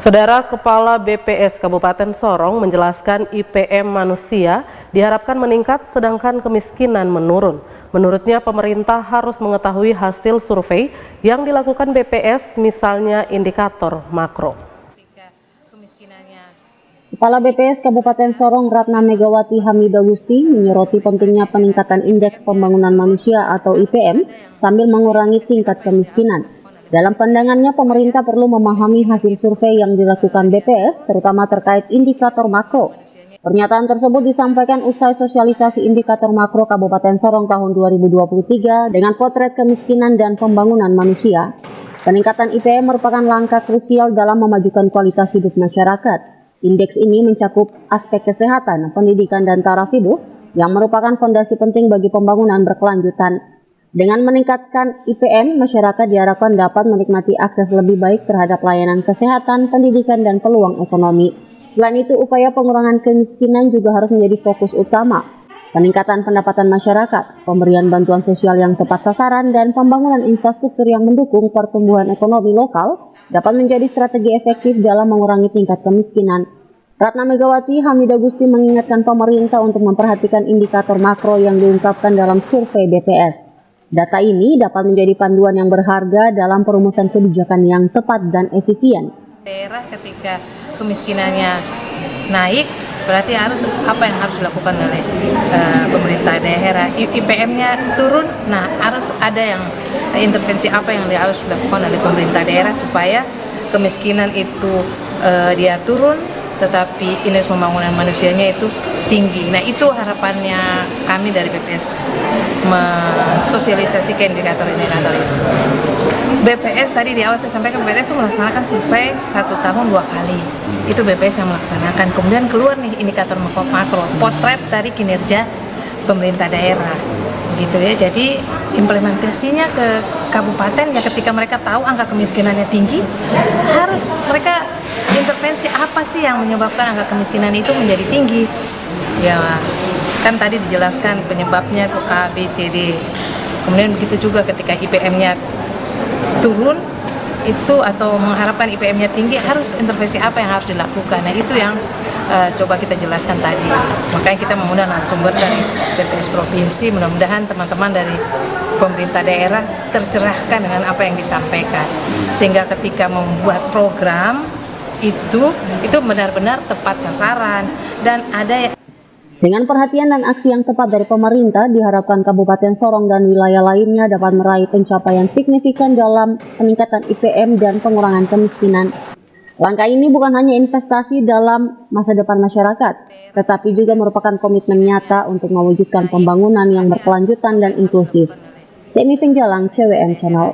Saudara Kepala BPS Kabupaten Sorong menjelaskan IPM manusia diharapkan meningkat sedangkan kemiskinan menurun. Menurutnya pemerintah harus mengetahui hasil survei yang dilakukan BPS, misalnya indikator makro. Kepala BPS Kabupaten Sorong Ratna Megawati Hamidah Gusti menyoroti pentingnya peningkatan Indeks Pembangunan Manusia atau IPM sambil mengurangi tingkat kemiskinan. Dalam pandangannya, pemerintah perlu memahami hasil survei yang dilakukan BPS, terutama terkait indikator makro. Pernyataan tersebut disampaikan usai sosialisasi indikator makro Kabupaten Sorong tahun 2023 dengan potret kemiskinan dan pembangunan manusia. Peningkatan IPM merupakan langkah krusial dalam memajukan kualitas hidup masyarakat. Indeks ini mencakup aspek kesehatan, pendidikan, dan taraf hidup yang merupakan fondasi penting bagi pembangunan berkelanjutan. Dengan meningkatkan IPM, masyarakat diharapkan dapat menikmati akses lebih baik terhadap layanan kesehatan, pendidikan, dan peluang ekonomi. Selain itu, upaya pengurangan kemiskinan juga harus menjadi fokus utama. Peningkatan pendapatan masyarakat, pemberian bantuan sosial yang tepat sasaran, dan pembangunan infrastruktur yang mendukung pertumbuhan ekonomi lokal dapat menjadi strategi efektif dalam mengurangi tingkat kemiskinan. Ratna Megawati Hamidah Gusti mengingatkan pemerintah untuk memperhatikan indikator makro yang diungkapkan dalam survei BPS. Data ini dapat menjadi panduan yang berharga dalam perumusan kebijakan yang tepat dan efisien. Daerah ketika kemiskinannya naik, berarti apa yang harus dilakukan oleh pemerintah daerah. IPM-nya turun, nah harus ada yang intervensi apa yang harus dilakukan oleh pemerintah daerah supaya kemiskinan itu dia turun, tetapi indeks pembangunan manusianya itu tinggi. Nah, itu harapannya kami dari BPS mensosialisasikan indikator-indikator itu. BPS tadi di awal saya sampaikan, BPS melaksanakan survei 1 tahun 2 kali. Itu BPS yang melaksanakan. Kemudian keluar nih indikator makro, potret dari kinerja pemerintah daerah. Gitu ya. Jadi implementasinya ke kabupaten ya, ketika mereka tahu angka kemiskinannya tinggi, harus mereka intervensi apa sih yang menyebabkan angka kemiskinan itu menjadi tinggi. Ya kan tadi dijelaskan penyebabnya itu A, B, C, D. Kemudian begitu juga ketika IPM-nya turun itu atau mengharapkan IPM-nya tinggi, harus intervensi apa yang harus dilakukan. Nah itu yang coba kita jelaskan tadi. Makanya kita mengundang narasumber dari BPS Provinsi, mudah-mudahan teman-teman dari pemerintah daerah tercerahkan dengan apa yang disampaikan. Sehingga ketika membuat program itu benar-benar tepat sasaran dan ada. Dengan perhatian dan aksi yang tepat dari pemerintah, diharapkan Kabupaten Sorong dan wilayah lainnya dapat meraih pencapaian signifikan dalam peningkatan IPM dan pengurangan kemiskinan. Langkah ini bukan hanya investasi dalam masa depan masyarakat, tetapi juga merupakan komitmen nyata untuk mewujudkan pembangunan yang berkelanjutan dan inklusif. Semi Penjalang, CWM Channel.